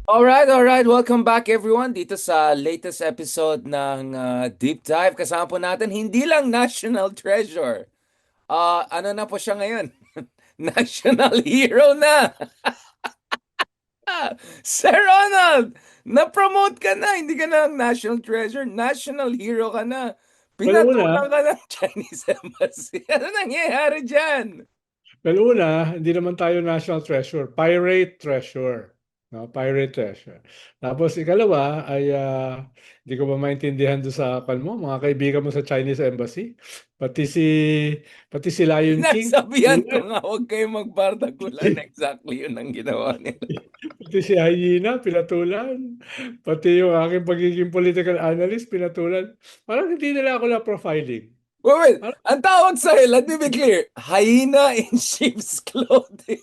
All right. Welcome back everyone dito sa latest episode ng Deep Dive. Kasama po natin hindi lang National Treasure. Ano na po siya ngayon? National Hero na! Sir Ronald! Na-promote ka na! Hindi ka na lang National Treasure, National Hero ka na. Well, una, Pinatulang ka ng Chinese Embassy. Ano nangyayari dyan? hindi naman tayo national treasure, pirate treasure. No, pirate treasure. Tapos ikalawa ay hindi ko ba maintindihan doon sa mo, mga kaibigan mo sa Chinese Embassy, pati si pati si Lion King, Sinasabihan ko tulad, nga, huwag kayong magbardagulan. Exactly yun ang ginawa nila. pati si Hyena, pinatulan, pati yung aking pagiging political analyst, pinatulan. Parang hindi nila ako na profiling. Wait. Parang, Ang tawag sa'yo, let me be clear. Hyena in sheep's clothing.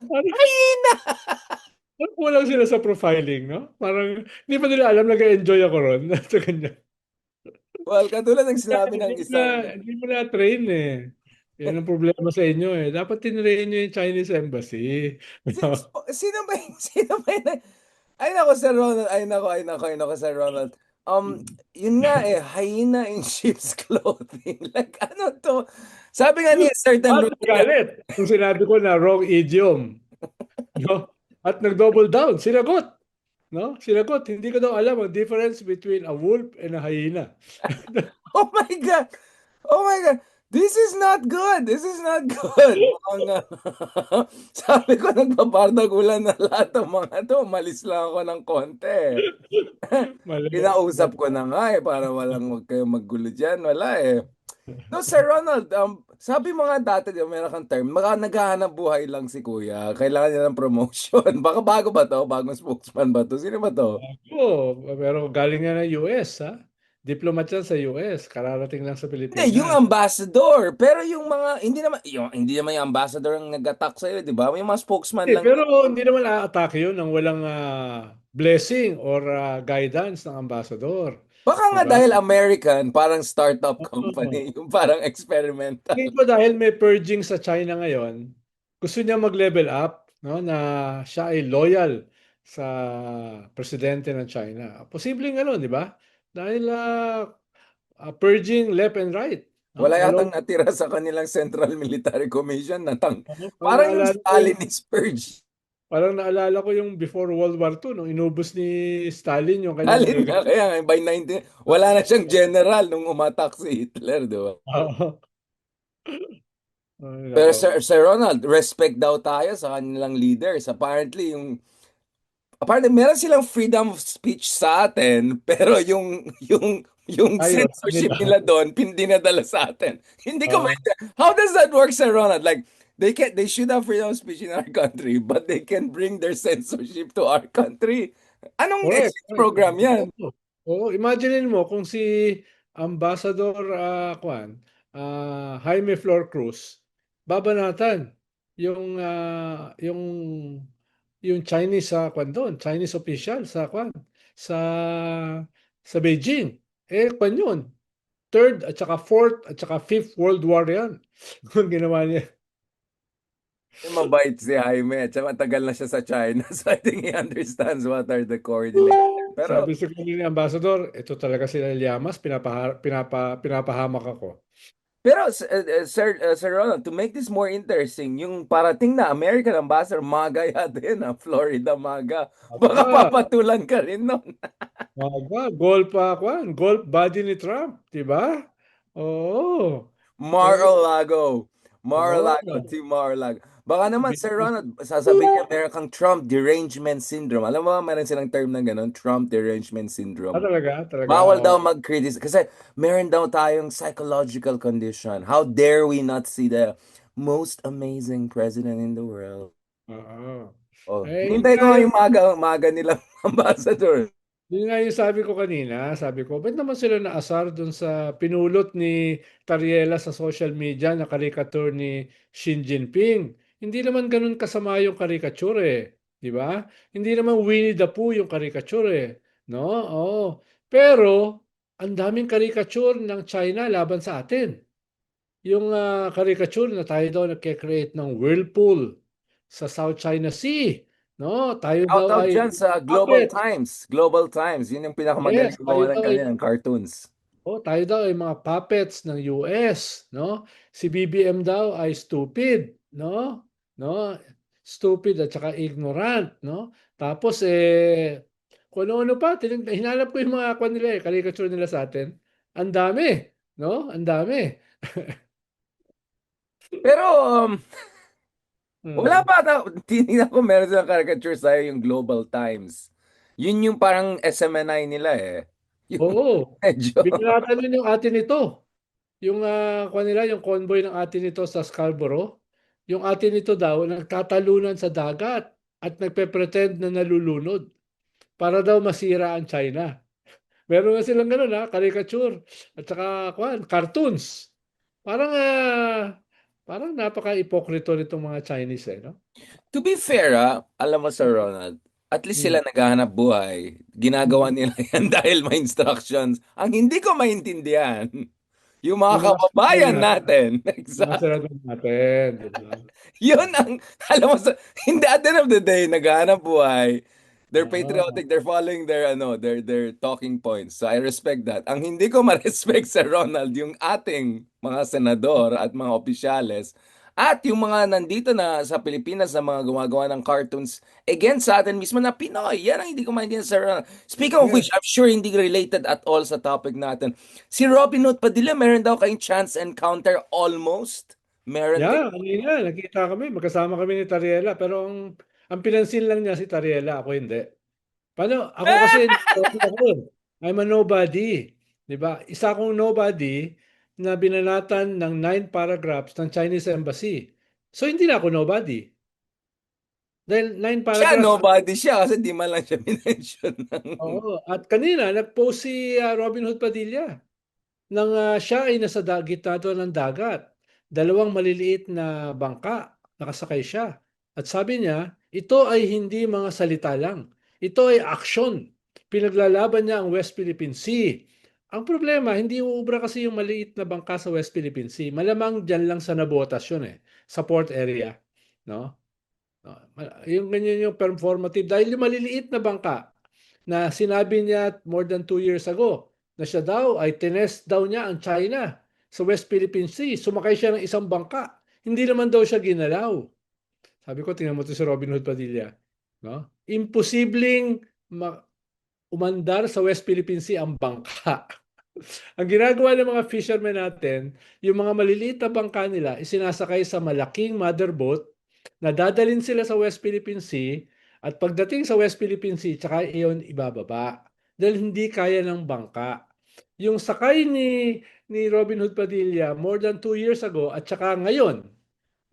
parang, Hyena! parang kulang sila sa profiling, no? Parang hindi pa nila alam, nag-enjoy ako ron. Sa kanya. Well, katulad ng Kaya sinabi ng isang... hindi mo na train eh. Yan ang problema sa inyo eh. Dapat tinrain nyo yung Chinese Embassy. Sino ba yun? Sino ba yun? Ay nako, Sir Ronald. Ay nako, Sir Ronald. Yun nga eh, hyena in sheep's clothing. Like, ano to? Sabi nga niya, certain ruler. Galit. Kung sinabi ko na wrong idiom. No? At nag-double down. Sinagot. No? Sinagot. Hindi ko daw alam ang difference between a wolf and a hyena. Oh my God! Oh my God! This is not good! This is not good! Mukhang, sabi ko, nagpapardagulan na lahat ng mga to. Malis lang ako ng konti. Mali. Kinausap ko na nga eh, para wag kayong maggulo dyan. Wala eh. No, Sir Ronald, sabi mo nga dati, di ba, meron kang term, naghahanap buhay lang si Kuya. Kailangan niya ng promotion. Baka bago ba to? Bagong spokesman ba to? Sino ba to? Oo, pero galing nga ng US, ha? Diplomat yan sa US. Kararating lang sa Hindi, yung Pilipinas. ambassador. Pero yung mga, hindi naman yung ambassador ang nag-attack sa'yo, di ba? May mga spokesman lang Pero yan. hindi naman aatake yun ng walang blessing or guidance ng ambassador. Baka Di nga ba? dahil American, parang startup Oo. company, yung parang experimental. Tingin ko dahil may purging sa China ngayon, gusto niya mag-level up, no, na siya ay loyal sa presidente ng China. Posibleng ano, di ba? Dahil purging left and right. No? Wala Along, yatang natira sa kanilang Central Military Commission na ano, parang yung Stalinist purge. parang naalala ko yung before World War II, nung inubos ni Stalin yung kanyang Stalin nga, magaganda. kaya nga, by 19, wala na siyang general nung umatak si Hitler, di ba? Ay, Pero nako. Sir Ronald, respect daw tayo sa kanilang leaders. Apparently meron silang freedom of speech sa atin, pero yung Tayo, sa censorship nila. nila doon, dinadala sa atin. Hindi ko Oo. maintindihan. How does that work, Sir Ronald? Like, they should have freedom of speech in our country, but they can bring their censorship to our country. Anong Correct. exchange program yan? Oo. Oo, imaginein mo kung si Ambassador Jaime Flor Cruz babanatan yung Chinese doon, Chinese official sa Beijing. Kwan yun. Third at saka fourth at saka fifth World War yan. Kung ginawa niya. Mabait si Jaime. Tsaka matagal na siya sa China. So I think he understands what are the coordinates. Pero, Sabi sa kanila ni Ambassador, ito talaga sila Llamas, pinapahamak ako. Sir Ronald, to make this more interesting, yung parating na American Ambassador, MAGA yata yun, Florida MAGA. Baka Aba, papatulan ka rin nun. golf body ni Trump, di ba? Oo. Eh, Mar-a-Lago. Mar-a-Lago, oo. Team Mar-a-Lago. Baka naman, Sir Ronald, sasabihin niya meron kang Trump derangement syndrome. Alam mo ba, meron silang term na gano'n, Trump derangement syndrome. Talaga. Bawal Oo. daw mag-criticize. Kasi meron daw tayong psychological condition. How dare we not see the most amazing president in the world? Oo. Oh, Yun hinintay nga ko nga yung, yung maga nilang ambassador. sabi ko kanina, sabi ko, ba't naman sila naasar dun sa pinulot ni Tariela sa social media na karikatur ni Xi Jinping? Hindi naman ganun kasama yung karikatur eh. Di ba? Hindi naman Winnie the Pooh yung karikatur eh. No? Oo. Pero, ang daming karikatur ng China laban sa atin. Yung caricature na tayo daw nagke-create ng whirlpool sa South China Sea. no? Tayo Shout daw out ay dyan sa Global puppet. Times. Global Times. Yun yung pinakamagaling Yes, tayo gumawa ng daw ay ganyan, cartoons. tayo daw ay mga puppets ng US, no? Si BBM daw ay stupid, no? No? Stupid at saka ignorant, no? Tapos kung ano-ano pa, hinanap ko yung mga kwan nila caricature nila sa atin. Ang dami, no? Ang dami. Pero wala Hmm. pa tinignan ko meron silang caricature sa'yo yung Global Times. Yun yung parang SMNI nila eh. Yung Oo. medyo. Binalatan din yung atin nito. Yung kwan nila, yung convoy ng atin nito sa Scarborough. Yung atin nito daw nagtatalunan sa dagat at nagpe-pretend na nalulunod para daw masira ang China. Meron nga silang gano'n caricature at saka kwan, cartoons. Parang parang napaka-ipokrito nitong mga Chinese no? To be fair, alam mo Sir Ronald, at least Hmm. sila naghahanap buhay. Ginagawa Hmm. nila yan dahil may instructions. Ang hindi ko maintindihan, yung mga Yung mga senador kababayan natin, natin. mga Exact. senador natin, di ba? Yun ang, alam mo, in the end of the day, naghahanap buhay. They're Oo. patriotic. They're following their, their talking points. So I respect that. Ang hindi ko ma-respect sa Ronald, yung ating mga senador at mga opisyales, at yung mga nandito na sa Pilipinas na mga gumagawa ng cartoons against sa atin mismo na Pinoy. Yan ang hindi ko maintindihan sa Ronald. Speaking of which, Yes. I'm sure hindi related at all sa topic natin. Si Robin Hood Padilla, meron daw kayong chance encounter almost. Meron kayo. Kanina nakita kami, magkasama kami ni Tariela, pero ang pinansin lang niya si Tariela, ako hindi. Paano? Ako kasi, ako, I'm a nobody. Di ba? Isa akong nobody na binanatan ng 9 paragraphs ng Chinese Embassy. So, hindi na ako nobody. Dahil nine Siya, paragraphs, nobody siya kasi di man lang siya minention ng... oo. At kanina, nag-post si Robin Hood Padilla. Nang siya ay nasa gitna daw ng dagat. Dalawang maliliit na bangka, nakasakay siya. At sabi niya, ito ay hindi mga salita lang. Ito ay aksyon. Pinaglalaban niya ang West Philippine Sea. Ang problema, hindi uubra kasi yung maliit na bangka sa West Philippine Sea. Malamang dyan lang sa nabotas yun sa port area. No? Yung ganyan yung performative. Dahil yung maliliit na bangka na sinabi niya more than 2 years ago na siya daw ay tinest daw niya ang China sa West Philippine Sea. Sumakay siya ng isang bangka. Hindi naman daw siya ginalaw. Sabi ko, tingnan mo to si Robin Hood Padilla. No? Imposibleng umandar sa West Philippine Sea ang bangka. Ang ginagawa ng mga fishermen natin, yung mga maliliit na bangka nila, isinasakay sa malaking motherboat na dadalhin sila sa West Philippine Sea at pagdating sa West Philippine Sea, tsaka iyon ibababa. Dahil hindi kaya ng bangka. Yung sakay ni Robin Hood Padilla more than 2 years ago at saka ngayon,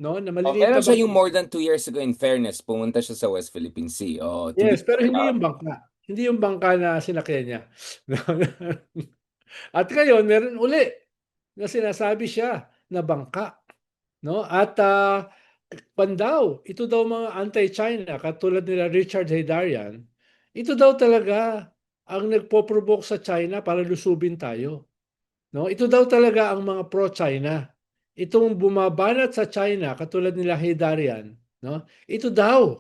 no, na Oh, maliliit meron na siya bangka. yung more than 2 years ago in fairness. Pumunta siya sa West Philippine Sea. Oh, to be Yes, pero fair. hindi yung bangka. Hindi yung bangka na sinakyan niya. At ngayon, meron uli na sinasabi siya na bangka. No? At pandaw, ito daw mga anti-China, katulad nila Richard Heydarian, ito daw talaga ang nagpo-provoke sa China para lusubin tayo. No? Ito daw talaga ang mga pro-China. Itong bumabanat sa China, katulad nila Heydarian, no? Ito daw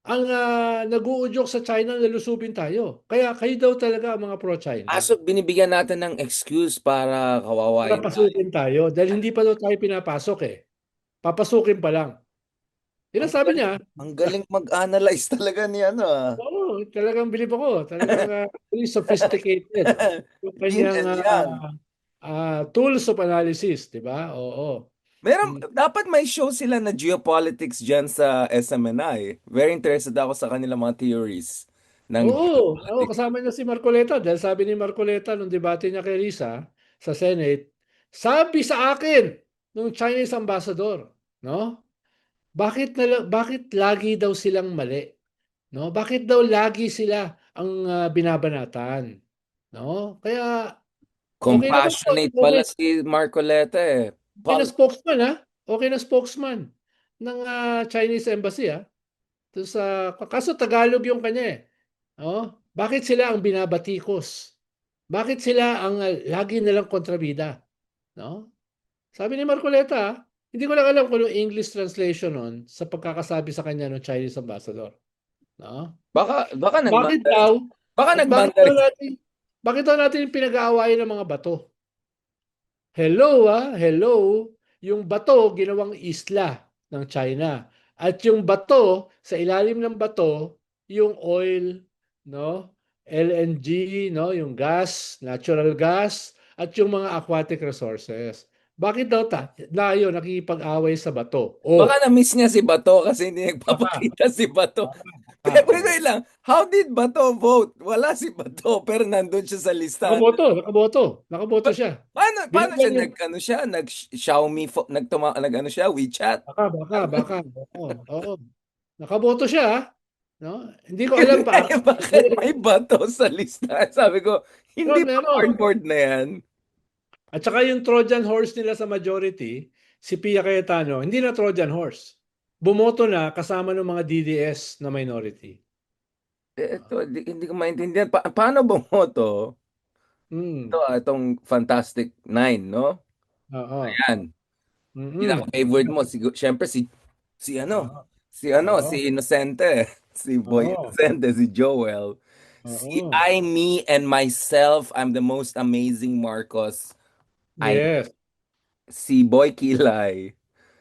ang nag-uudyok sa China na lusubin tayo. Kaya kayo daw talaga ang mga pro-China. So, binibigyan natin ng excuse para Para kawawain tayo. pasukin tayo. Dahil hindi pa daw tayo pinapasok Papasukin pa lang. Yun Ang ang sabi galing, niya. ang galing mag-analyze talaga ni ano ah. Oo, talagang bilib ako. Talagang very sophisticated. Yung kanyang Genius yan. tools of analysis, di ba? Oo. Meron, Mm. dapat may show sila na geopolitics dyan sa SMNI. Very interested ako sa kanilang mga theories ng Oo, geopolitics. kasama niya si Marcoleta dahil sabi ni Marcoleta nung debate niya kay Risa sa Senate, sabi sa akin nung Chinese ambassador, no? Bakit lagi daw silang mali? No? Bakit daw lagi sila ang binabanatan? No? Kaya okay naman po si Compassionate pala Gomez. si Marcoleta eh. Okay na spokesman Okay na spokesman ng Chinese embassy Doon kaso Tagalog yung kanya Oh, bakit sila ang binabatikos? Bakit sila ang lagi nilang kontrabida? No? Sabi ni Marcoleta, hindi ko lang alam kung yung English translation nun sa pagkakasabi sa kanya ng Chinese ambassador. no? Baka Bakit nag-Mandarin. daw Baka at nag-Mandarin. bakit daw natin yung pinag-aawayan ng mga bato? Hello, hello. Yung bato ginawang isla ng China. At yung bato, sa ilalim ng bato, yung oil, no? LNG, no? Yung gas, natural gas, at yung mga aquatic resources. Bakit daw tayo nakikipag-away sa bato? Baka Oh, na-miss niya si Bato kasi hindi baka, nagpapakita si Bato. baka, baka. Pero Oh. wait lang, how did Bato vote? Wala si Bato pero nandun siya sa listahan. Nakaboto siya. Paano Binigyan siya niya, nag-ano siya, nag-Xiaomi, nag-ano siya, WeChat? baka, oo, oo. Nakaboto siya, no? Hindi ko alam pa. Bakit may Bato sa listahan? Sabi ko, hindi pa Meron. cardboard na yan. At saka yung Trojan horse nila sa majority, si Pia Cayetano, hindi na Trojan horse. Bumoto na kasama ng mga DDS na minority. Ito, hindi ko maintindihan. Paano bumoto? Ito, Mm. itong Fantastic Nine, no? Oo. Yan. Mm. Pinaka-favorite mo, syempre Oo. si Oo. Innocente, si Boy Oo. Innocente, si Joel, si Oo. I, me, and myself, I'm the most amazing Marcos, I, Yes. si Boy Kilay,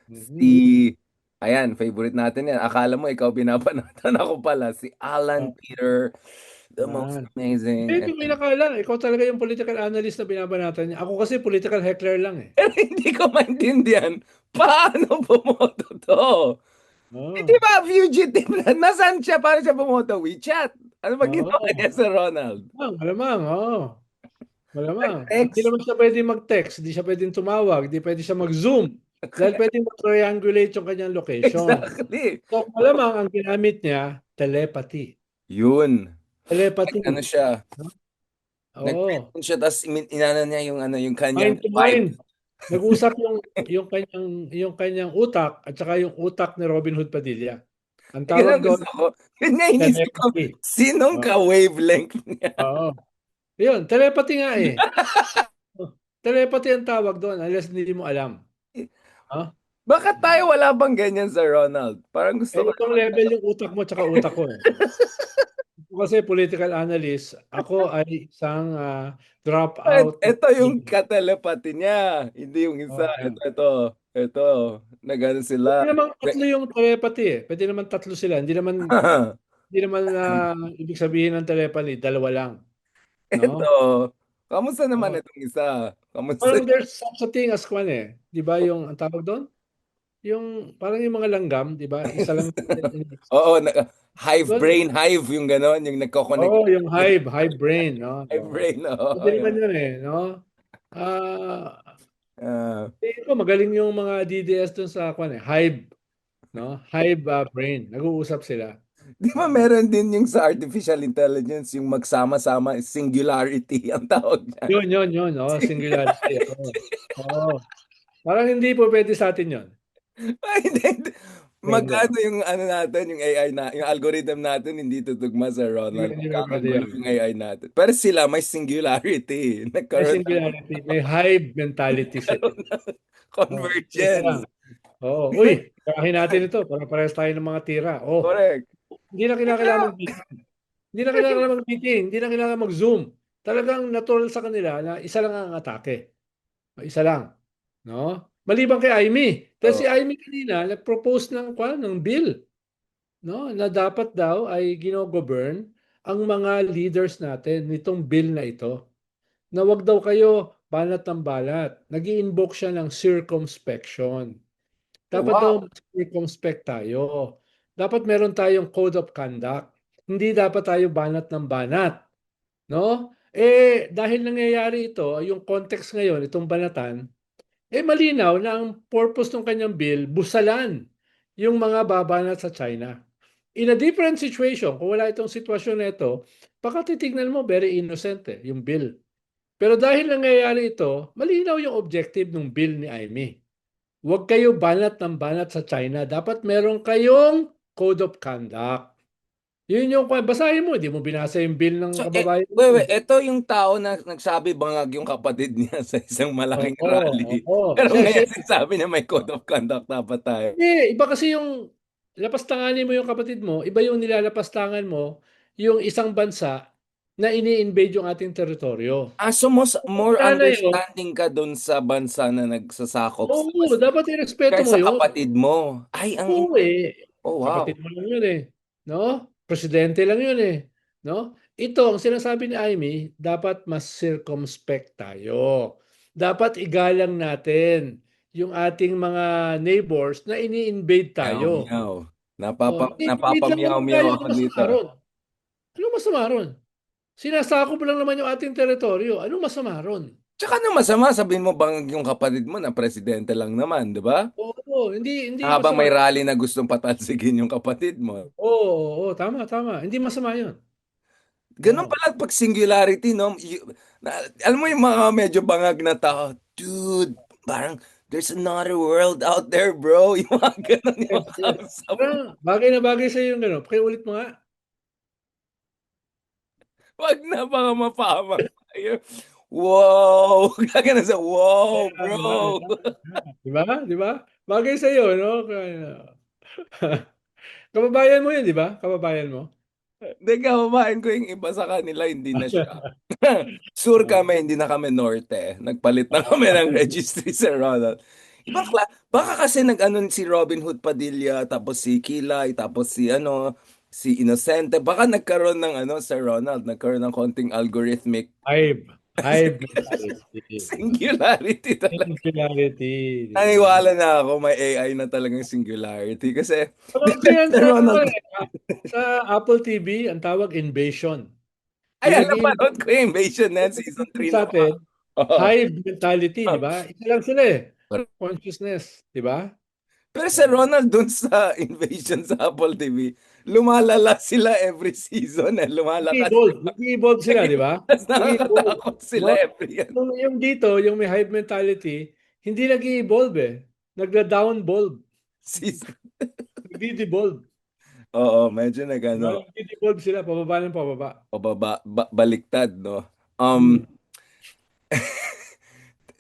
si, Mm. ayan, favorite natin yan. Akala mo ikaw binabanatan ako pala, si Alan Oh, Peter, the most yan. Hindi, amazing, hindi and ko then, inakala. Ikaw talaga yung political analyst na binabanatan niya. Ako kasi political heckler lang eh. pero hindi ko maintindihan, paano bumoto to? Di Oo. ba, fugitive na? Nasaan siya? Paano siya bumoto? WeChat? Ano ba ginawa Oo. niya sa Ronald? Malamang, oo. Malamang. Hindi Nag-text? naman siya pwedeng mag-text, hindi siya pwedeng tumawag, hindi pwede siya mag-zoom. Dahil pwedeng mag-triangulate yung kanyang location. Exactly. So, malamang ang ginamit niya, telepathy. Yun. Ano Telepathy. siya? No? Oo. Nag-print siya, tapos inano niya yung kanyang Mind to wife. mind. Nag-usap yung kanyang utak at saka yung utak ni Robin Hood Padilla. Ang Yun tawag ang doon, gusto ko. Yun nga inisip ko, telepathy. sinong Oo. ka-wavelength niya? Oo. Yun, telepathy nga eh. Oh, telepathy ang tawag doon unless hindi mo alam. Ha? Bakit tayo wala bang ganyan sa Ronald? Parang gusto Eh, ko ibang level yung utak mo tsaka utak ko eh. Ako kasi political analyst, ako ay isang dropout ng ito yung katelepati niya. Hindi yung isa. oh, Ito. Nagano sila. pwede naman tatlo yung telepathy eh. Pwede naman tatlo sila. Hindi naman ibig sabihin ng telepathy, dalawa lang. Ito. No? Kamusta naman Oh. itong isa? Kamusta? Parang there's such a thing as kwan eh. Di ba yung, ang tawag doon? Yung, parang yung mga langgam, di ba? Isa lang. Oo, hive Well, brain, hive yung gano'n, yung nagko-connect. oh, yung hive brain, no? Hive Oh. brain, Pwede oo. naman yun eh, no? Ah, Ah, tingin ko magaling yung mga DDS dun sa kwan eh, hive, no? Hive brain. Nag-uusap sila. di ba Oo. meron din yung sa artificial intelligence, yung magsama-sama, singularity ang tawag niya. Yun. Oh, singularity. Oo. Oo. Parang hindi po pwede sa atin yun. Ay, hindi. Hindi. Magkano yung ano natin, yung AI na, yung algorithm natin hindi tutugma sa Ronald. Hindi naman pwede Magkakagulo yan. yung AI natin. Pero sila may singularity. May Nagkaroon ng singularity. May hive mentality sila. Oh, teka lang. convergence. Oo. Uy, kakain natin ito para parehas tayo ng mga tira. Oh, Correct. hindi na kailangan mag-meeting. Hindi na kailangan mag-meeting. Hindi na kailangan mag-Zoom. Talagang natural sa kanila na isa lang ang atake. Isa lang. No? Maliban kay Amy. Dahil si Oh. Amy kanina nag-propose ng bill, no? Na dapat daw ay gino-govern ang mga leaders natin nitong bill na ito. Na wag daw kayo banat ng balat. Nag-i-invoke siya ng circumspection. Oh, Dapat daw wow. circumspect tayo. Dapat meron tayong code of conduct. Hindi dapat tayo banat ng banat, no? Eh dahil nangyayari ito, yung context ngayon, itong banatan, eh malinaw na ang purpose ng kanyang bill, busalan yung mga babanat sa China. In a different situation, kung wala itong sitwasyon na ito, baka titignan mo very innocent yung bill. Pero dahil nangyayari ito, malinaw yung objective ng bill ni Amy. Huwag kayo banat ng banat sa China. Dapat meron kayong code of conduct. Yun yung basahin mo, hindi mo binasa yung bill ng So, kababayan wait, mo. ito yung tao na nagsabi bangag yung kapatid niya sa isang malaking Oo, rally. oo. Pero Siya, ngayon sinasabi niya may code of conduct dapat tayo. hindi, iba kasi yung lapastanganin mo yung kapatid mo, iba yung nilalapastangan mo yung isang bansa na ini-invade yung ating teritoryo. So more Wala na yun. understanding ka dun sa bansa na nagsasakop sa Oo, West dapat irespeto mo kaysa yun. kapatid mo. Ay, Oo, eh. oh wow. Kapatid mo lang yun, eh, 'no? Presidente lang yun, eh, 'no? Ito ang sinasabi ni Amy, dapat mas circumspect tayo. Dapat igalang natin yung ating mga neighbors na ini-invade Meow, tayo. meow. Oh, ini-invade lang naman Napapamiyaw-miyaw tayo, ako anong masama dito. ro'n? Anong masama ro'n? Sinasakop lang naman yung ating teritoryo, anong masama ro'n? Tsaka ano masama, sabihin mo bang yung kapatid mo na presidente lang naman, di ba? Oo, hindi hindi Habang masama. may rally na gustong patalsigin yung kapatid mo. Oo, oo, tama, tama, hindi masama yun. Ganun Oo. pala pag singularity, no? Alam mo yung mga medyo bangag na tao, dude, parang there's another world out there, bro. Yung mga ganun yung Yes, mga yes. kausap mo. Parang bagay na bagay sa'yo yung gano'n, pakiulit mo nga. Wag na, baka mapahamak tayo. Wow! Gagana sa, wow, Kaya nga, eh, bro! tama nga. 'Di ba, 'di ba? Bagay sa'yo 'no, kaya kababayan mo 'yun 'di ba, kababayan mo? Hindi, kababain ko yung iba sa kanila, hindi na siya. Sur Oo. kami, hindi na kami norte. Nagpalit na kami ng registry sa Ronald. Baka kasi nag-ano si Robin Hood Padilla, tapos si Kilay, tapos si si Innocente. Baka nagkaroon ng sa Ronald, nagkaroon ng konting algorithmic Hive mentality. singularity talaga. Singularity, 'di ba? Naniwala na ako may AI na talagang singularity kasi Napanood ko dito 'yan sa sa ano, Ronald. sa Apple TV, ang tawag Invasion. Yung Ayan, nag-i-invade napanood ko yung Invasion na yan, season 3 na pa. sa'tin, Oo. hive mentality 'di ba? Isa lang sila, eh, consciousness 'di ba? Pero sa Oo. Ronald, dun sa Invasion sa Apple TV, lumalala sila every season eh. Lumalakas. Nag-i-evolve sila 'di ba? Mas Nag-i-evolve, nakakatakot sila 'no? every yan. Yung dito, yung may hive mentality, hindi nag-i-evolve, eh, nagda-downvolve, Season. nagde-devolve, Oo, medyo 'di ba? nag-ano, Nagde-devolve sila pababa ng pababa. baliktad, no? Hmm.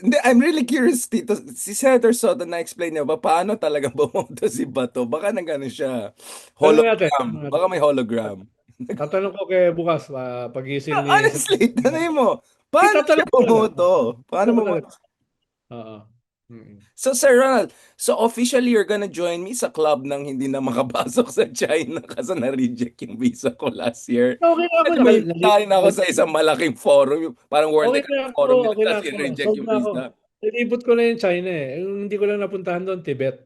Hindi, I'm really curious, Tito. Si Senator Soto na-explain niya ba paano talaga bumoto si Bato? Baka nag-ano siya, hologram. Tanong Baka natin, may hologram. tatanong ko kay bukas, paggising ni Honestly, tanay mo, paano siya tatanong ko talaga, bumoto? Paano tatanong ko talaga. bumoto? Oo, mm. So, Sir Ronald, so officially you're gonna join me sa club ng hindi na makapasok sa China kasi na-reject yung visa ko last year. Okey na ako Nag-mail na rin ako sa isang malaking forum, yung parang World okey na Economic ako, Forum nila, okey na tapos ako, i-reject solve yung na ako. visa. Nilibot ko na yung China, eh, yung hindi ko lang napuntahan dun Tibet.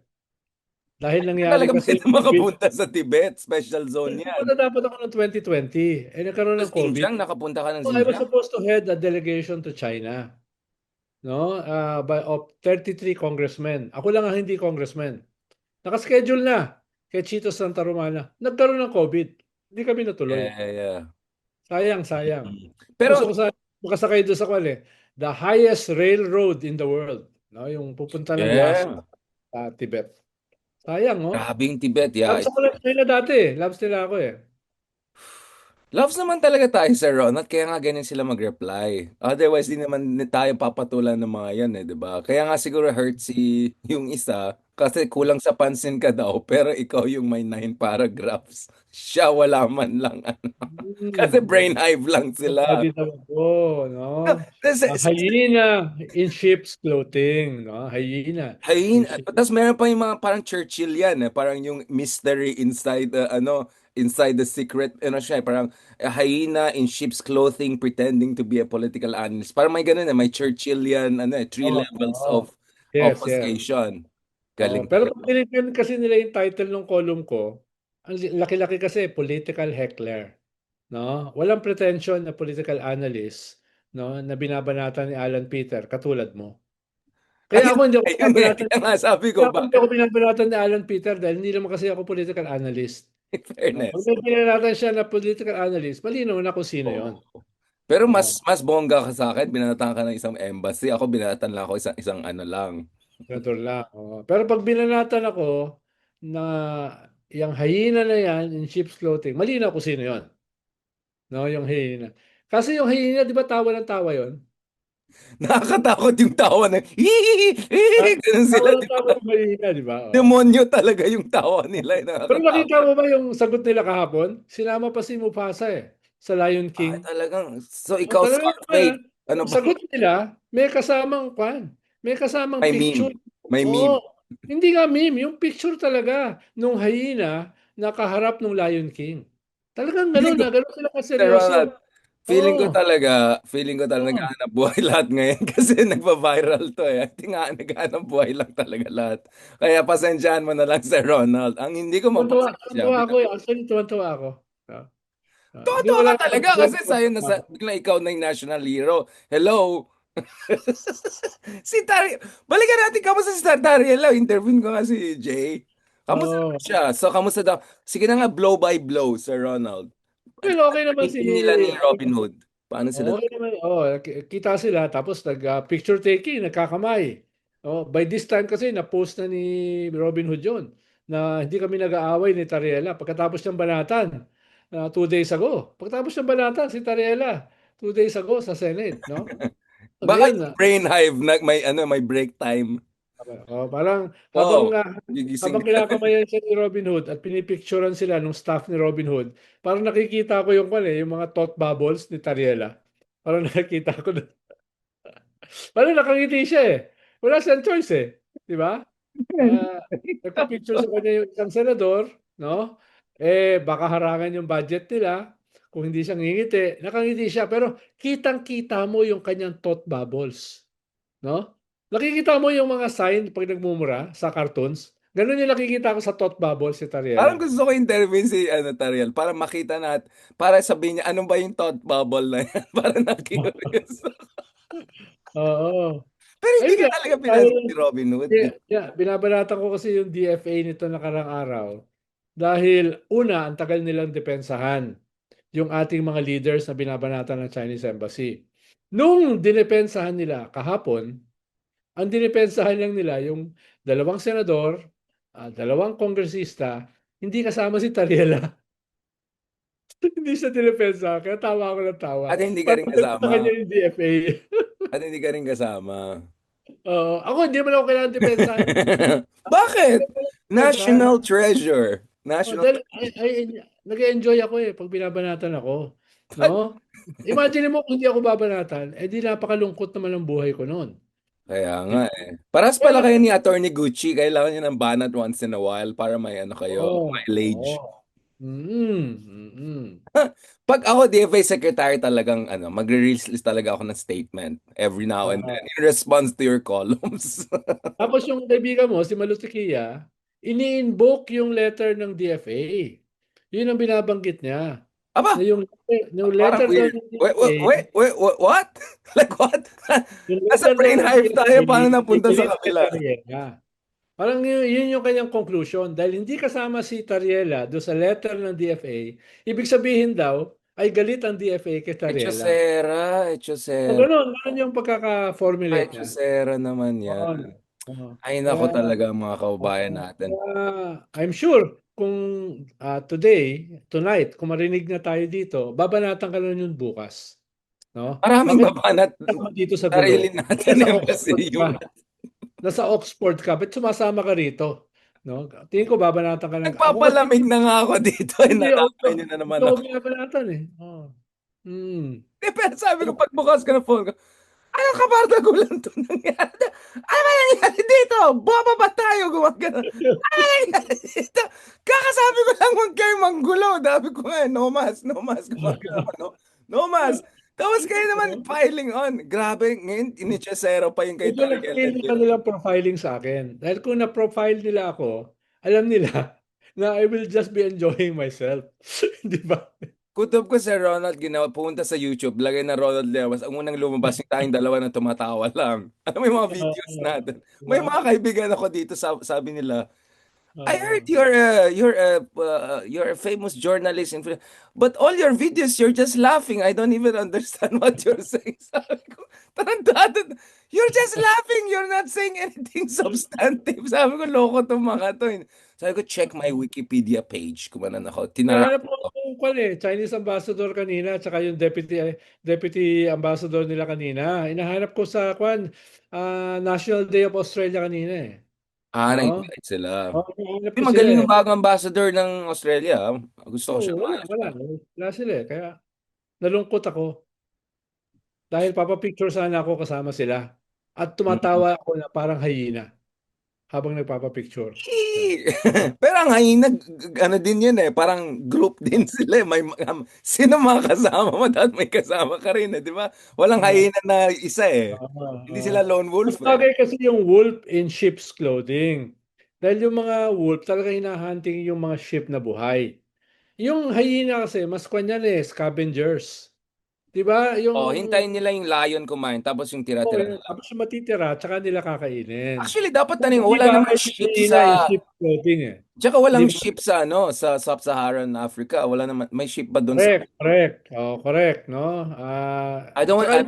Dahil nangyari Talaga kasi pwede yung COVID. makapunta sa Tibet, special zone yan. Nakapunta dapat ako noong 2020, eh, nagkaroon Sa ng COVID. Xinjiang, nakapunta ka ng So, I was Xinjiang? supposed to head a delegation to China, 'no, of 33 congressmen. Ako lang ang hindi congressman. Naka-schedule na kay Chito Santa Romana. Nagkaroon ng COVID, hindi kami natuloy. Yeah, yeah. Sayang, sayang. Mm. Pero, Gusto ko sana makasakay do'n sa kwan, eh, the highest railroad in the world, 'no, yung pupunta ng Lhasa yeah, sa Tibet. Sayang, oh. grabe yung Tibet, yeah. Labs ako ng China dati, eh, labs nila ako, eh. Loves naman talaga tayo, Sir Ronald, kaya nga ganyan sila mag-reply. Otherwise, di naman tayo papatulan ng mga yan, eh, di ba? Kaya nga siguro hurt si yung isa, kasi kulang sa pansin ka daw, pero ikaw yung may 9 paragraphs. Siya wala man lang, ano. Kasi brain hive lang sila. Kabady daw ako, 'no? Hyena in sheep's clothing, 'no? Hyena in Ayun, sheep. tapos meron pa yung mga parang Churchill yan, eh. Parang yung mystery inside inside the secret, siya, parang a hyena in sheep's clothing pretending to be a political analyst. Parang may ganun, eh. May Churchill yan, three Oo, levels oo. of Yes, yes. obfuscation. Oo, Galing pero talaga. pag tinignan kasi nila yung title ng column ko, ang laki-laki kasi political heckler, 'no? Walang pretension na political analyst, 'no, na binabanatan ni Alan Peter katulad mo. Kaya Ayun, ako hindi ako ayun eh. binabanatan Kaya nga sabi kaya ko, ako hindi bakit? ako binabanatan ni Alan Peter dahil hindi naman kasi ako political analyst, 'no? 'Pag Fairness. may binanatan siya na political analyst, malinaw na kung sino Oo. 'yon, Pero oo. mas bongga ka sa akin, binanatan ka ng isang embassy. Ako binanatan lang ako isang isang ano lang. Senador lang, oo. Pero 'pag binanatan ako na yang hyena na yan in sheep's clothing, malinaw kung sino 'yon, 'no, yung hyena. Kasi yung hyena 'di ba tawa ng tawa 'yon? Nakakatakot yung tawa na, hihihi, hihihi, ganun Tawa sila, ng di tawa ba? ng mahina, 'di ba? Oo. Demonyo talaga yung tawa nila, Pero nakita nakakatakot. mo ba yung sagot nila kahapon? Sinama pa si Mufasa, sa Lion Ay, King. talagang, so Oh, ikaw, talagang Scarface, ano yung ba? sagot nila may kasamang kwan, may kasamang May picture. meme. May Oo, meme. hindi nga meme, yung picture talaga nung hyena na kaharap nung Lion King. Talagang Feeling gano'n, ko, gano'n sila Sir kaseryoso. Ronald, Oo, feeling ko talaga oo. naghahanap buhay lahat ngayon kasi nagpa-viral to eh. Hindi nga, naghahanap buhay lang talaga lahat. Kaya pasensyahan mo na lang, Sir Ronald. Ang hindi ko mapasensya, Tuwang-tuwa ako, actually tuwang-tuwa ako. Oo, hindi totoo wala ka namang talaga joke, kasi sa'yo tuwang-tuwa na ako. biglang ikaw na yung national hero. Hello? Si Tari, balikan natin, kamusta si Tariela? Interview ko nga si Jay. Kamusta naman Oo. siya? So, kamusta daw? Sige na nga, blow by blow, Sir Ronald. At Well, okey naman si meeting nila ni Robin Hood. Paano sila? Oo, okey naman, kita sila tapos picture taking, nagkakamay. By this time kasi na-post na ni Robin Hood 'yun, na hindi kami nag-aaway ni Tariela pagkatapos niyang banatan, 2 days ago. Pagkatapos niyang banatan si Tariela, 2 days ago sa Senate, 'no? Baka Ngayon, yung brain hive na may ano, may break time. parang Oo, habang gigising ka. kinakamayan siya ni Robin Hood at pinipicturan sila nung staff ni Robin Hood, parang nakikita ko yung yung mga thought bubbles ni Tariela. Parang nakikita ko. Parang nakangiti siya, eh. Wala siyang choice, eh, 'di ba? Ah, Nagpi-picture sa kanya yung isang senador, 'no? Baka harangan yung budget nila kung hindi siya ngingiti. Nakangiti siya pero kitang-kita mo yung kanyang thought bubbles, 'no? Nakikita mo yung mga sign 'pag nagmumura sa cartoons, gano'n yung nakikita ko sa thought bubbles si Parang Tariela. gusto ko interview si ano, Tariel para makita para sabihin niya, ano ba yung thought bubble na yan? Para na-curious. Oo. Pero hindi Ayun ka nga, talaga dahil pinansin si Robin Hood. binabanatan ko kasi yung DFA nito nakarang araw. Dahil una, ang tagal nilang depensahan yung ating mga leaders na binabanatan ng Chinese Embassy. Nung dinepensahan nila kahapon, ang dinepensahan lang nila yung dalawang senador, dalawang kongresista, hindi kasama si Tariela. Hindi siya dinepensa, kaya tawa ako ng tawa. At hindi ka rin Parang galit sa kasama. kanya yung DFA. At hindi ka rin kasama. Oo, ako hindi naman ako kailangan depensahan. Bakit? Hindi ko kailangan depensahan. National treasure. National Dahil nag-e-enjoy ako, pag binabanatan ako, 'no? Imagine mo kung hindi ako babanatan, di napakalungkot naman ang buhay ko no'n, Kaya 'di nga ba? eh. Paras Kaya pala lang kayo ni Attorney Gucci. Kailangan nyo ng banat once in a while para may ano kayo, oo, mileage. oo. Mm. Pag ako DFA secretary talagang ano, magre-release talaga ako ng statement every now and then Oo. in response to your columns. Tapos yung kaibigan mo si Malutikia, ini-invoke yung letter ng DFA. Yun ang binabanggit niya, na Aba, yung parang letter daw weird. ng Wait, DFA. wait, wait, wait, what? Like what? Yung Nasa letter daw brain ng hive tayo, DFA, paano napunta sa galit kay kabila? Tariela. Parang yun yung kanyang conclusion. Dahil hindi kasama si Tariela do sa letter ng DFA, ibig sabihin daw ay galit ang DFA kay Tariela. Echosera, O Echosera. ganun yung Ay, pagkaka-formulate niya. Echosera naman yan. Oo. Oo. Ay, nako Kaya, talaga mga kababayan oo. natin. I'm sure kung tonight, kung marinig na tayo dito, babanatan ka na yun bukas. No? Maraming Bakit babanat. kasama dito sa Sarili gulo? natin embassy yung Nasa Oxford ka, ba't sumasama ka rito? No? Tingin ko babanatan ka lang. Ako kasi nagpapalamig na nga ako dito. Eh, hindi nadamay niyo na hindi naman ako ako. binabanatan, eh. Oo. Pero sabi ko, pagbukas ko ng phone ko, ano kabardagulan to nangyari? Ano ba nangyari dito? Boba ba tayo? Gumagano. Ano ba nangyari dito? Kakasabi ko lang huwag kayong manggulo. Sabi ko nga, no mas, no mas. Gumagano ako, no, no mas. Tapos kayo naman piling on. Grabe, ngayon, inichesero pa yung kay Medyo Tariel. nag-fail yung kanilang profiling sa akin. Dahil kung na-profile nila ako, alam nila na I will just be enjoying myself. Di ba? Kutob ko si Ronald ginawa, pumunta sa YouTube, lagay na Ronald Lewas. Ang unang lumabas yung tayong dalawa na tumatawa lang. Ano may mga videos natin. Di May ba? mga kaibigan ako dito, sabi nila, I heard Oo. you're a famous journalist but all your videos you're just laughing. I don't even understand what you're saying. Sabi ko, tarantado. You're just laughing. You're not saying anything substantive. Sabi ko, loko tong mga to. Sabi ko, check my Wikipedia page. Kumanan ako. Tinara Hinahanap ko ko. yung Chinese ambassador kanina tsaka yung deputy ambassador nila kanina. Hinahanap ko sa National Day of Australia kanina eh. No? Na-invite sila. Oh, hinahanap Uy, ko sila magaling eh. yung bagong ambassador ng Australia. Gusto ko Oh, siya wala, maayos wala. pa. Wala sila eh. Kaya nalungkot ako dahil papapicture sana ako kasama sila. At Mm. tumatawa ako na parang hyena habang nagpapapicture. Yan. Pero ang hina, ano din yun eh, parang group din sila eh. Sino mga kasama mo? Dapat may kasama ka rin eh, di ba? Walang Ah, hina na isa eh. Hindi ah. sila lone Mas wolf eh. bagay kasi yung wolf in sheep's clothing. Dahil yung mga wolf talaga hinahunting yung mga sheep na buhay. Yung hyena kasi mas kanyan eh, scavengers. 'Di ba? Oh, Yung hintayin nila yung lion kumain, tapos yung oh, tira-tira na yun, lang. tapos yung matitira tsaka nila kakainin. Actually, dapat tanong, Hindi wala namang bagay sa sheep hyena in sa... sheep's clothing eh. Tsaka 'Di walang ba? sheep sa ano, sa Sub-Saharan Africa. Wala naman, may sheep ba doon sa... Correct, correct. Oh, correct, no? I don't want,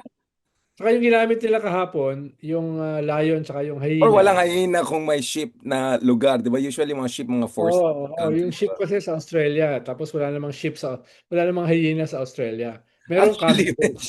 Tsaka yung ginamit nila kahapon, yung lion tsaka yung or walang hyena. hyena kung may sheep na lugar, di ba? Usually mga sheep, mga forest Oo, country, yung di sheep ba? kasi sa Australia, tapos wala namang hyena sa Australia. Merong Actually, kangaroo,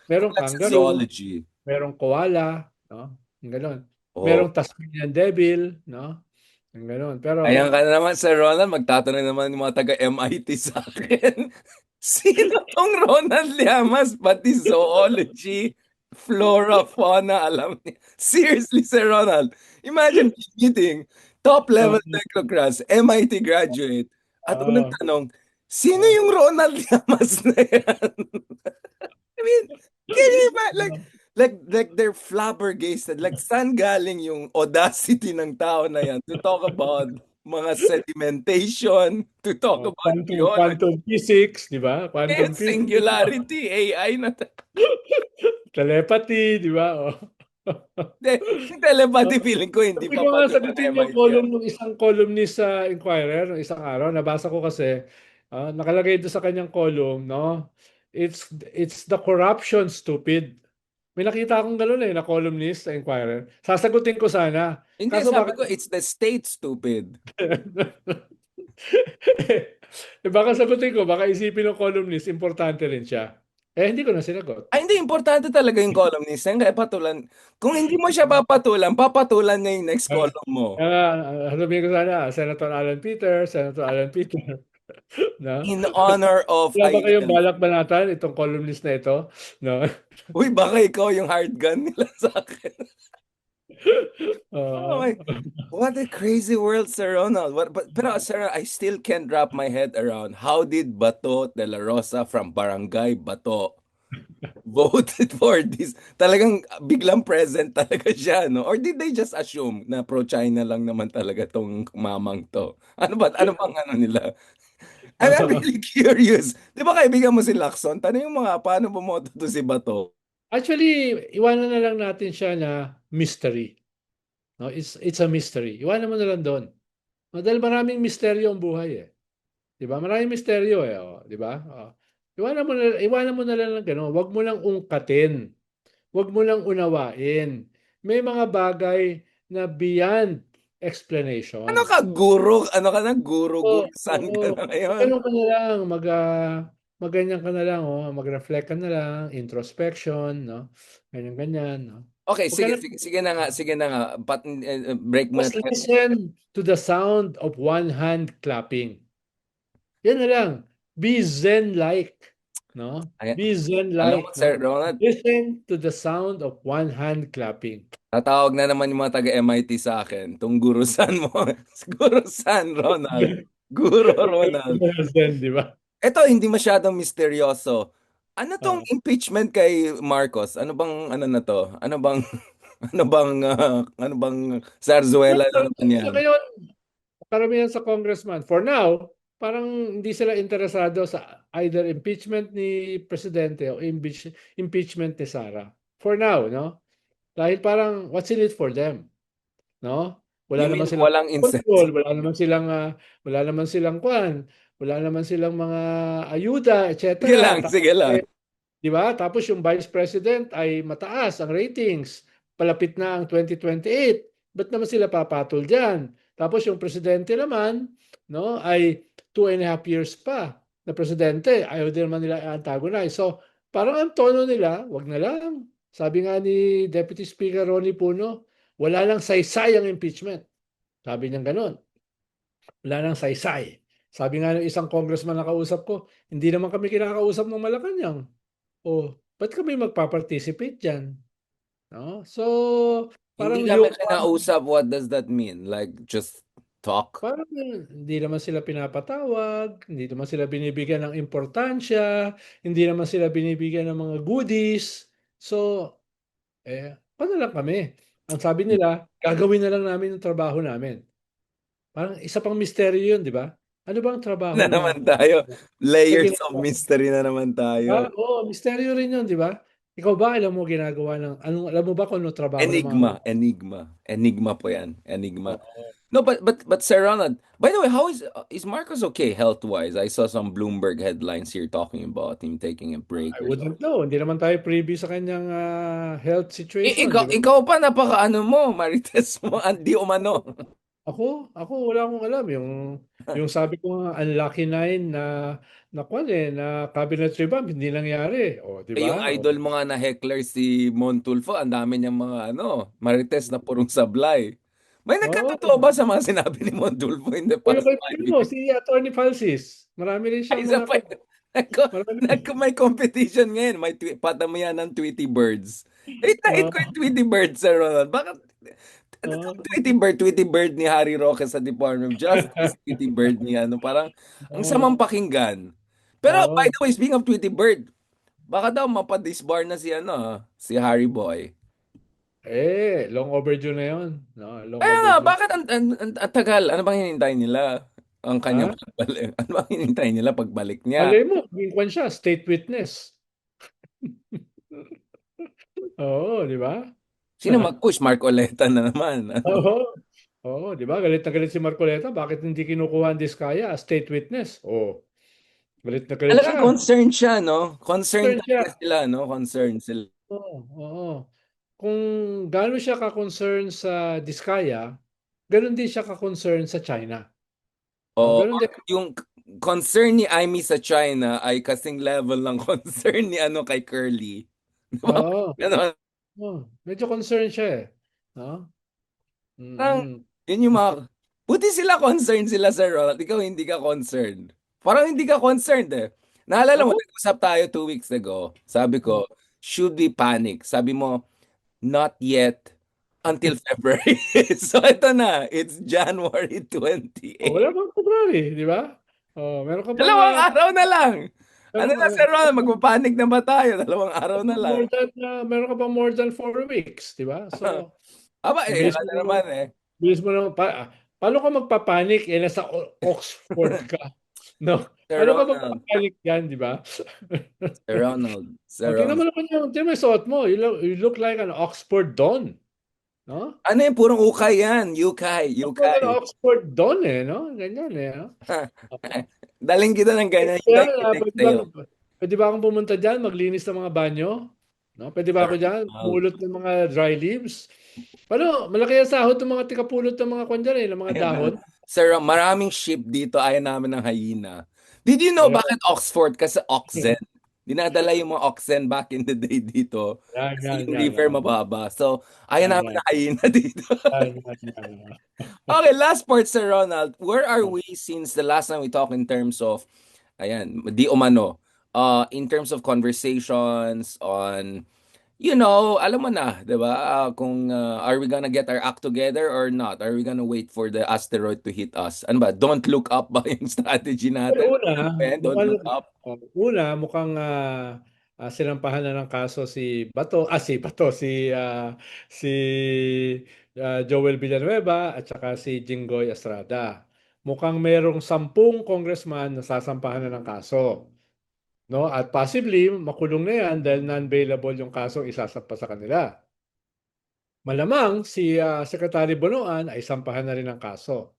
merong that's sa kangaroo, zoology. merong koala, no? Yung gano'n. Oh, Merong Tasmanian devil, no? Yung gano'n. ayan Pero ka na naman, Sir Ronald. Magtatanong naman yung mga taga-MIT sa akin. Sino tong Ronald Llamas? Pati zoology, flora, fauna, alam niya. Seriously, Sir Ronald. Imagine meeting top-level uh, technocrats, MIT graduate. At unang uh, tanong, sino uh, yung Ronald Llamas na yan? I mean, can you imagine, like they're flabbergasted. Like, saan galing yung audacity ng tao na yan to talk about mga sedimentation, to talk about geology, quantum physics, di ba? and Quantum physics, singularity, AI na. telepathy, di ba? Oh. Hindi, yung telepathy feeling ko hindi Sabi pa ko nga patok ng sagutin yung MIT yan. column ng isang columnist sa Inquirer ng isang araw. Nabasa ko kasi, nakalagay doon sa kanyang column, no? It's the corruption, stupid. May nakita akong gano'n eh, na columnist sa Inquirer. Sasagutin ko sana. Hindi, Kaso sabi baka ko, it's the state, stupid. baka sagutin ko, baka isipin ng columnist, importante rin siya. Eh, hindi ko na sinagot. Ay, hindi, importante talaga yung columnist. Yan, kaya patulan. Kung hindi mo siya papatulan niya yung next column mo. Sabihin ko sana, Senator Alan Peter, Senator Alan Peter. No? In honor of Wala ba kayong Aiden. balak banatan itong columnist na ito? No? Uy, baka ikaw yung hard gun nila sa akin. Oh Oo. my, what a crazy world, Sir Ronald. Pero Sir, I still can't wrap my head around how did Bato de la Rosa from Barangay Bato voted for this? Talagang biglang present talaga siya, no? Or did they just assume na pro-China lang naman talaga tong mamang to? Ano ba? Ano bang ano nila? I'm really curious. Di ba kaibigan mo si Lacson? Tanong yung mga paano bumoto to si Bato? Actually, iwanan na lang natin siya na mystery. No? It's a mystery. Iwanan mo na lang doon. No, dahil maraming misteryo ang buhay eh. 'Di ba? Maraming misteryo eh, oh, 'di ba? Oh. Iwanan mo na lang ng gano'n. Huwag mo lang ungkatin. Huwag mo lang unawain. May mga bagay na beyond Ano explanation. ka, guro? Ano ka na? Guro, Oo, guro. Saan oo. ka na ngayon? Mag-ano ka na lang, mag-ganyan ka na lang, oh, mag-reflect ka na lang, introspection, no? Ganyan-ganyan, no? Okay, Huwag ka sige, na sige, sige na nga, sige na nga. Break mo na. just listen to the sound of one hand clapping. Yan na lang. Be Zen-like, no? Ay, Be alam mo, Zen-like, Sir no? Ronald, Listen to the sound of one hand clapping. tatawag na naman yung mga taga-MIT sa akin. Itong gurusan mo. Gurusan, Ronald. Guro, Ronald. Zen, di ba? Ito, hindi masyadong misteryoso. Ano tong Ah. impeachment kay Marcos? Ano bang, ano na to? Ano bang, ano bang zarzuela na naman yan? Ngayon, karamihan sa congressman, for now, parang hindi sila interesado sa either impeachment ni Presidente o impeachment ni Sara. For now, no? Dahil parang what's in it for them, no? Wala You naman mean silang walang control, incentive? wala naman silang kwan, wala naman silang mga ayuda, Sige etc. lang, sige lang. 'Di ba? Tapos yung Vice President ay mataas ang ratings. Palapit na ang 2028. Ba't naman sila papatol diyan? Tapos yung presidente naman, no, ay 2.5 years pa na presidente. Ayaw din naman nila i-antagonize. So, parang ang tono nila, wag na lang. Sabi nga ni Deputy Speaker Ronnie Puno, wala lang saysay ang impeachment. Sabi niya gano'n. Wala nang saysay. Sabi nga ng isang congressman na kausap ko, hindi naman kami kinakausap ng Malacanang. Oh, ba't kami magpa-participate diyan, 'no? So, Hindi parang kami lukewarm, kinausap. What does that mean? Like, just talk? parang hindi naman sila pinapatawag, hindi naman sila binibigyan ng importansya, hindi naman sila binibigyan ng mga goodies. So, paano lang kami? Ang sabi nila, gagawin na lang namin yung trabaho namin. Parang isa pang misteryo yun, 'di ba? Ano ba ang trabaho Na na naman tayo. na Layers of ginagawa? mystery na naman 'Di ba? tayo. Oo, misteryo rin yun, 'di ba? Ikaw ba alam mo ginagawa ng alam mo ba kung anong trabaho ng mga Enigma, enigma. Enigma po yan. Enigma. oo. No, but Sir Ronald, by the way, how is Marcos okay health-wise? I saw some Bloomberg headlines here talking about him taking a break I or something. wouldn't know. Hindi naman tayo privy sa kanyang health situation, Ikaw, di ba? ikaw pa napaka-ano mo, Marites mo, hindi umano. Ako wala akong alam. Yung sabi ko nga, Unlucky Nine na kwan na cabinet revamp, hindi nangyari. O, di Eh, yung ba? O, idol mo nga na heckler si Montulfo, ang dami niyang mga Marites na purong sablay. May nagkatotoo oo. ba sa mga sinabi ni Montulfo in the O yung past kay five Primo, years? si Attorney Falsis. Marami rin Ay, siyang isa mga, pa yun. marami. May competition ngayon. May patamayan ng Tweety Birds. Hit ko yung Oo, Tweety Birds, Sir Ronald. Bakit? Ano to? oo. Tweety Bird ni Harry Roque sa Department of Justice. Tweety Bird ni parang ang Oo, samang pakinggan. Pero by oo. the way, speaking of Tweety Bird, baka daw mapadisbar na si si Harry Boy. Long overdue na yun. No, long Kaya nga, overdue. bakit ang tagal? Ano bang hinintay nila? Ang kanyang Ha? pagbalik. Ano bang hinintay nila pagbalik niya? Malay mo, maging kwan siya, state witness. Oo, di ba? Sino mag-push? Mark Oleta na naman. Ano? Oo. Oo, 'di ba? Galit na galit si Marcoleta, bakit hindi kinukuha ang Diskaya as state witness? Oh, galit na galit Talagang siya. concerned siya, no? Concerned Concerned siya. talaga sila, no? Concerned sila. Oo, oo. Kung gaano siya ka-concern sa Diskaya, gano'n din siya ka-concern sa China. No, O gano'n din. yung concern ni Amy sa China ay kasing level ng concern ni kay Curly. Di ba? Oo, Ganon. medyo concerned siya eh. No? Parang, Mm. yun yung mga... Buti sila concerned sila, Sir Ronald. Ikaw hindi ka concerned. Parang hindi ka concerned eh. Naalala mo, Ako? nag-usap tayo 2 weeks ago. Sabi ko, should we panic? Sabi mo, not yet until February. So ito na, it's January Wala 28. bang February, 'di ba? Meron ka bang Dalawang araw na lang. Ano na, meron, Sir Ronald? Magpapanik na ba tayo? Dalawang araw na lang. meron ka bang more than 4 weeks, 'di ba? So, Aba, ang eh, bilis ano mo naman eh. bilis mo naman paano ka magpapanik nasa Oxford ka, 'no? Sir Paano ka Ronald, magpapanik diyan, 'di ba? Sir Ronald, O Sir tingnan Ronald. mo naman tingnan mo yung suot mo, you look like an Oxford Don, 'no? Ano yung purong ukay yan? Yukay, Look like an yukay. Oxford Don, 'no? Ganyan, 'no? Daling kita ng ganyan, Kaya hintay kita sa'yo. puwede ba akong pumunta diyan maglinis ng mga banyo, 'no? Puwede ba Sir ako diyan Ronald. pumulot ng mga dry leaves? Paano malaki ang sahod ng mga taga-pulot ng mga kwan diyan, ng mga Ayun, dahon. Sir, maraming sheep dito. Ayaw namin ng hyena. Did you know Ayun, bakit Oxford? Kasi oxen. Dinadala yung mga oxen back in the day dito. yan, Kasi yan, yung yan, river mababa. So, ayaw yan, namin yan, ng hyena dito. yan, yan, yan, yan. Okay, last part, Sir Ronald. Where are we since the last time we talked in terms of, ayan, di umano, in terms of conversations on, alam mo na, 'di ba? Kung are we gonna get our act together or not? Are we gonna wait for the asteroid to hit us? Ano ba? Don't look up ba yung strategy Well, natin? una, Ben, don't mukhang look up. mukhang sinampahan na ng kaso si Joel Villanueva at saka si Jinggoy Estrada. Mukhang merong 10 congressman na sasampahan na ng kaso, no? At possibly makulong na yan dahil non-bailable yung kaso isasampa sa kanila. malamang si Secretary Bonoan ay sampahan na rin ng kaso.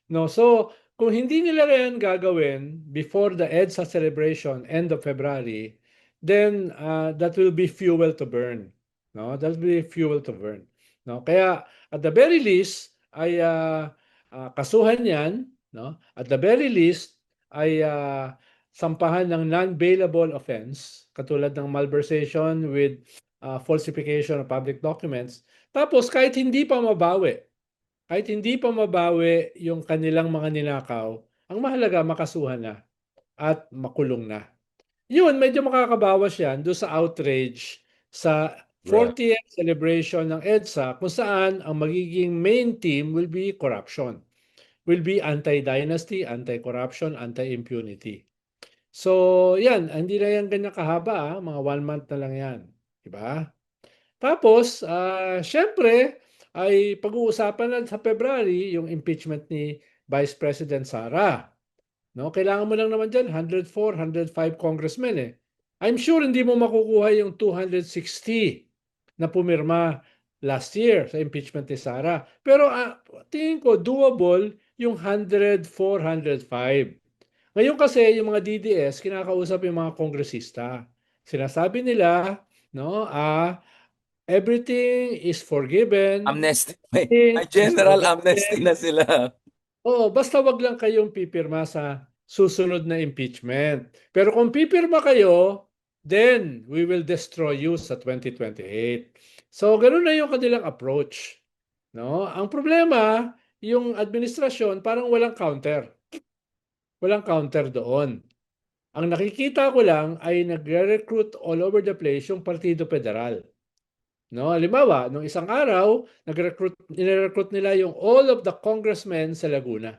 No, so kung hindi nila yan gagawin before the EDSA celebration, end of February, then that will be fuel to burn. No, that will be fuel to burn. No, kaya at the very least ay kasuhan yan, no? At the very least ay sampahan ng non-bailable offense katulad ng malversation with falsification of public documents. Tapos kahit hindi pa mabawi yung kanilang mga ninakaw, ang mahalaga makasuhan na at makulong na. Yun, medyo makakabawas yan doon sa outrage sa Right. 40th celebration ng EDSA kung saan ang magiging main theme will be corruption. Will be anti-dynasty, anti-corruption, anti-impunity. So, yan, hindi na yan ganyan kahaba, mga 1 month na lang yan. Diba? Tapos, siyempre, ay pag-uusapan na sa February yung impeachment ni Vice President Sara. No? Kailangan mo lang naman dyan, 104, 105 congressmen eh. I'm sure hindi mo makukuha yung 260 na pumirma last year sa impeachment ni Sara. Pero tingin ko doable yung 104, 105. Ngayon kasi yung mga DDS kinakausap yung mga kongresista. Sinasabi nila, no, everything is forgiven, Amnesty. May everything is general amnesty provided. na sila. Oo, basta wag lang kayong pipirma sa susunod na impeachment. Pero kung pipirma kayo, then we will destroy you sa 2028. So, ganun na yung kanilang approach. No? Ang problema, yung administrasyon parang walang counter. Walang counter doon. Ang nakikita ko lang ay nagre-recruit all over the place yung Partido Federal. No, halimbawa, nung isang araw, nire-recruit nila yung all of the congressmen sa Laguna.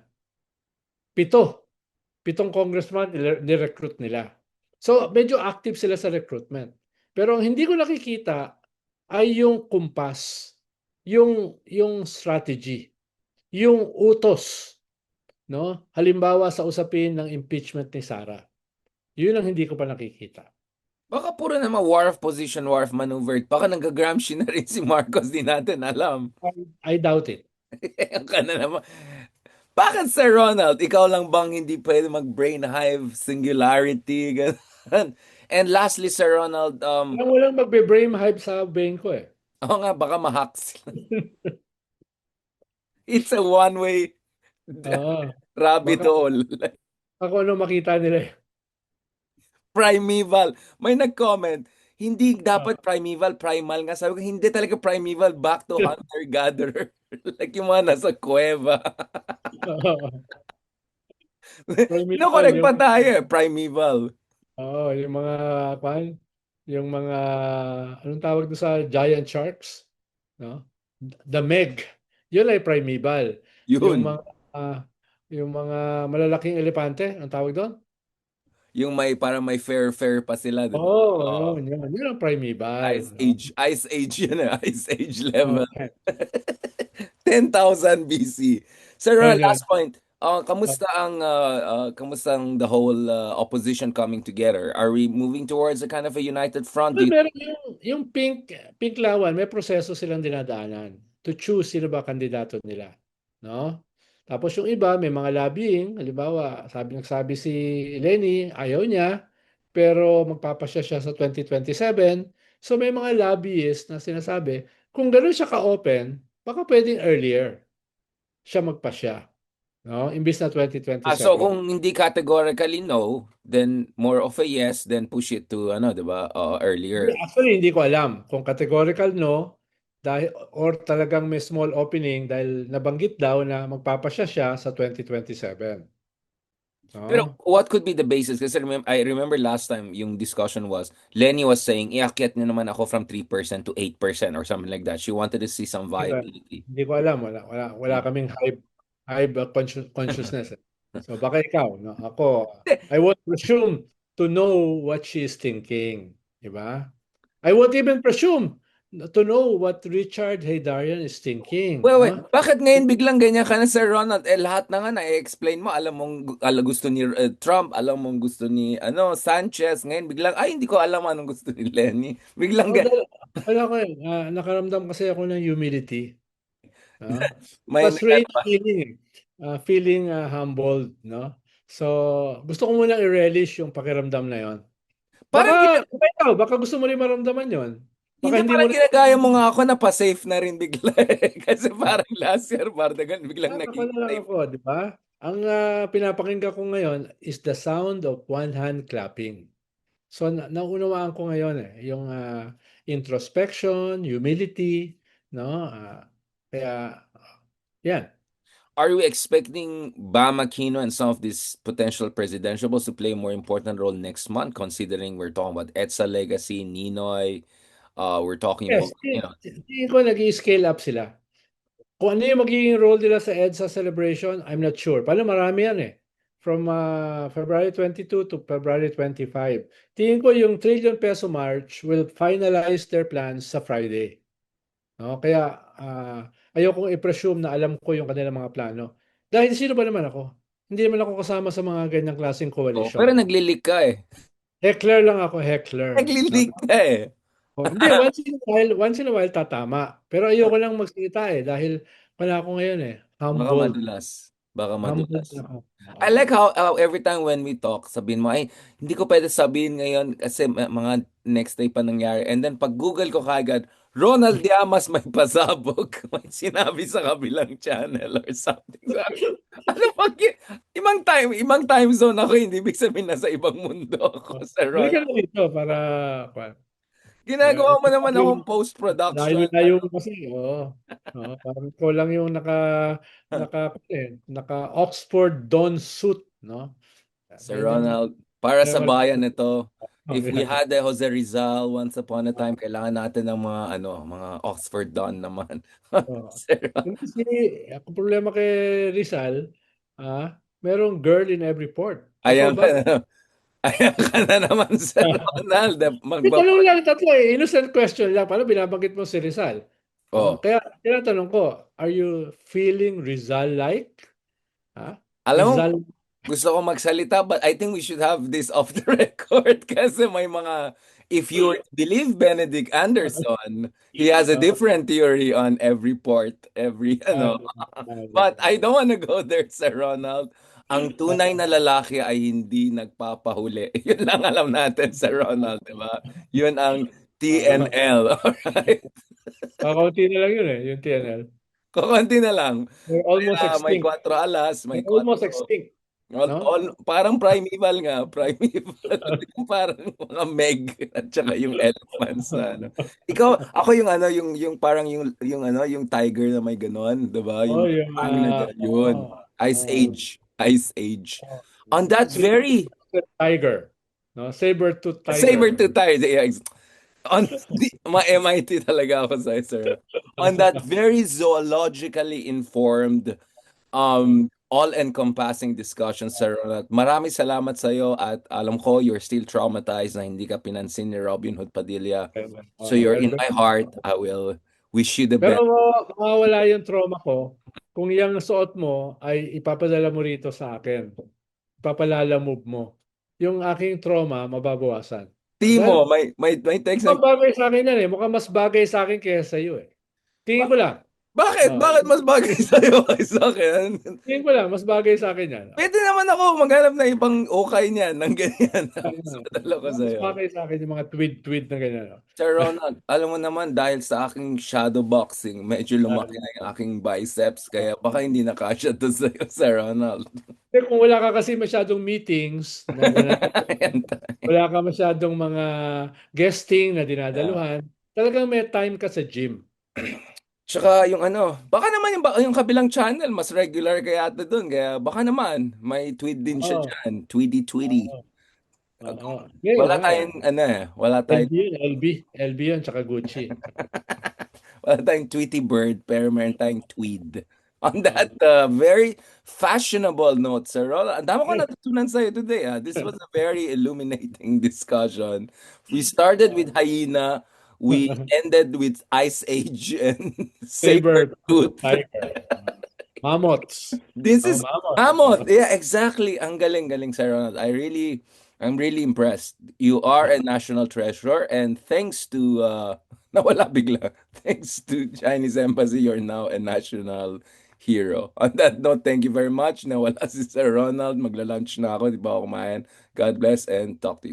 Pitong congressman ni-recruit nila. So, medyo active sila sa recruitment. Pero ang hindi ko nakikita ay yung kumpas, yung strategy, yung utos, no? Halimbawa sa usapin ng impeachment ni Sara. Yun ang hindi ko pa nakikita. Baka puro naman war of position, war of maneuver. Baka nag-Gramsci na rin si Marcos, di natin alam. I doubt it. Ang ka na naman. Bakit, Sir Ronald? Ikaw lang bang hindi pwede mag-brain hive, singularity, ganun? And lastly, Sir Ronald, Walang magbe-brain hype sa brain ko eh. oo nga, baka ma-hack sila. It's a one-way Oo. rabbit Baka hole. ako ano makita nila eh. Primeval. May nag-comment, hindi Ah. dapat primeval, primal nga. Sabi ko, hindi talaga primeval, back to hunter-gatherer. Like yung mga nasa kuweba. Primeval Kinokorek yung pa tayo eh, primeval. yung mga kwan, yung mga anong tawag doon sa giant sharks, no? The Meg. Yun ay primeval. Yung Yun. mga ah, yung mga malalaking elepante, ang tawag doon? Yung may, para may fair-fair pa sila, di ba? Oo, Oo. yun. Yun ang primeval, no? Ice Age yun eh, Ice Age Oh, level. yan. 10,000 BC. Sir, Yun, yun. last point. Kamusta ang the whole opposition coming together? Are we moving towards a kind of a united front? Do Well, you meron yung pink lawan, may proseso silang dinadaanan to choose sino ba kandidato nila, no? Tapos yung iba may mga lobbying, halimbawa, nagsabi si Lenny, ayaw niya, pero magpapasya siya sa 2027. So may mga lobbyists na sinasabi, kung gano'n siya ka-open, baka pwedeng earlier siya magpasya, no? Imbis na so 2027. kung hindi categorically no, then more of a yes, then push it to ano, 'di ba? Earlier. Actually, hindi ko alam kung categorical no dahil or talagang may small opening dahil nabanggit daw na magpapasya siya sa 2027. Pero No? what could be the basis? Kasi I remember last time yung discussion was, Lenny was saying, iakyat niyo naman ako from 3% to 8% or something like that. She wanted to see some viability. Hindi ko alam, wala kaming high consciousness. Eh. So baka ikaw, no? Ako, I won't presume to know what she is thinking, di ba? I won't even presume to know what Richard Heydarian is thinking, Wait. no? Bakit ngayon biglang ganyan ka na, Sir Ronald? Lahat na nga na-explain mo. Alam mong gusto ni Trump, alam mong gusto ni Sanchez. Ngayon biglang, ay, hindi ko alam anong gusto ni Lenny. Biglang Oh, ganyan. wala ko eh. Nakaramdam kasi ako ng humility. No? May Mas range feeling eh. Feeling humbled, no? So, gusto ko munang i-relish yung pakiramdam na yon. parang Baka gusto mo rin maramdaman yon. Baka hindi, hindi mo parang rin. ginagaya mo nga ako na pa-safe na rin bigla eh. Kasi parang last year, Bardagan, biglang Ako naging na lang safe. ako, di ba? Ang pinapakinggan ko ngayon is the sound of one hand clapping. So, naunawaan ko ngayon eh, yung introspection, humility, no? Kaya, yan. Are we expecting Bam Aquino and some of these potential presidentiables to play a more important role next month, considering we're talking about EDSA legacy, Ninoy, we're talking Yes, about, tingin ko nag-i-scale up sila. Kung ano yung magiging role nila sa EDSA celebration, I'm not sure. Paano marami yan eh. From February 22 to February 25. Tingin ko yung trillion peso march will finalize their plans sa Friday. No? Kaya ayokong i-presume na alam ko yung kanilang mga plano. Dahil sino ba naman ako? Hindi naman ako kasama sa mga ganyang klaseng pero coalition. naglilik ka eh. Heckler lang ako, heckler. No? Naglilik ka eh. Oh, hindi, once in a while tatama. Pero ayoko lang magsalita eh dahil wala ako ngayon eh. Baka Humbled. madulas. Baka Humbled madulas. na ako. I Oo. like how every time when we talk, sabihin mo, ay, hindi ko pwede sabihin ngayon kasi mga next day pa nangyari. And then pag Google ko kagad, Ronald Llamas may pasabog. May sinabi sa kabilang channel or something. Sabi, ano pag, ibang time zone ako, hindi ibig sabihin nasa ibang mundo ako, Sir Balik ka Ronald. na dito para Ginagawa mo naman yung akong post-production. layo kasi, oo. Oo, parang ko lang yung naka Oxford Don suit, no? Sir Yan yung Ronald, para sa level. bayan ito, Oh, if we yan. had a Jose Rizal once upon a time, kailangan natin ng mga Oxford Don naman. Oo. Sir Ron- Yung kasi, ang problema kay Rizal, merong girl in every port. Totoo Ayan ka ba? na, ayan ka na naman, Sir Ronald. May tanong lang, tatlo eh. Innocent question lang. Paano binabanggit mo si Rizal? No? Oh, Kaya tinatanong ko, are you feeling Rizal-like? Ha? alam mo, Rizal. gusto ko magsalita, but I think we should have this off the record kasi may if you were to believe Benedict Anderson, he has a different theory on every port, Ah, But I don't want to go there, Sir Ronald. Ang tunay na lalaki ay hindi nagpapahuli. Yun lang alam natin, Sir Ronald, di ba? Yun ang TNL, alright? Kakaunti na lang yun eh, yung TNL. Kukunti na lang. They're almost May extinct. 4 alas, may They're almost 4. extinct. No? Parang primeval nga, primeval. Yung parang mga meg at saka yung elephants na ano. Ako yung yung parang yung tiger na may ganon, 'di ba? Oh, Yung yung ang yun. Ice oh, Age, Ice Age. oh. On that very Tiger. No? Saber-tooth tiger. saber-tooth tiger, yeah, ma-MIT talaga ako sa sir. On that very zoologically informed all-encompassing discussion, Sir Ronald. Maraming salamat sa iyo at alam ko you're still traumatized na hindi ka pinansin ni Robin Hood Padilla. So you're in my heart. I will wish you the Pero best. mawawala yung trauma ko kung yung suot mo ay ipapadala mo rito sa akin. Ipapalala move mo. Yung aking trauma, mababawasan. Dahil Timo, may text na, mukhang bagay sa akin yan eh. Mukhang mas bagay sa akin kaysa sa iyo eh. Tingin ko lang. bakit? Oh. Bakit mas bagay sa iyo kaysa akin? Tingin ko lang, mas bagay sa akin yan. Pwede naman ako maghanap ng ibang okay niyan, ng ganyan. Mas madala ko sa Mas iyo. bagay sa akin yung mga tweet-tweet na ganyan. Oh. Sir Ronald, alam mo naman dahil sa aking shadow boxing, medyo lumaki na yung aking biceps kaya baka hindi na kasya to sa iyo, Sir Ronald. Kasi kung wala ka kasi masyadong meetings na Ayan. wala ka masyadong mga guesting na Yeah. dinadaluhan, talagang may time ka sa gym. Tsaka yung baka naman yung kabilang channel, mas regular kaya ata doon. Kaya baka naman, may tweet din siya Oo. dyan. Tweety. Oo. Oo. Kung Ngayon wala nga eh. tayong, wala tayong, LB yun, LB. LB yun, tsaka Gucci. wala tayong Tweety Bird, pero meron tayong tweed. On that very fashionable note, Sir Roland, ang dami ko natutunan sa'yo today. This was a very illuminating discussion. We started with hyena. We ended with Ice Age and Saber Sabertooth. tiger. Mammoths. This Oh, is mammoth. Mammoth. Yeah, exactly. Ang galing-galing, Sir Ronald. I'm really impressed. You are a national treasure, and thanks to nawala bigla. Thanks to Chinese Embassy, you're now a national hero. On that note, thank you very much. Nawala si Sir Ronald. Magla-lunch na ako. Di ba ako kumain? God bless and talk to you soon.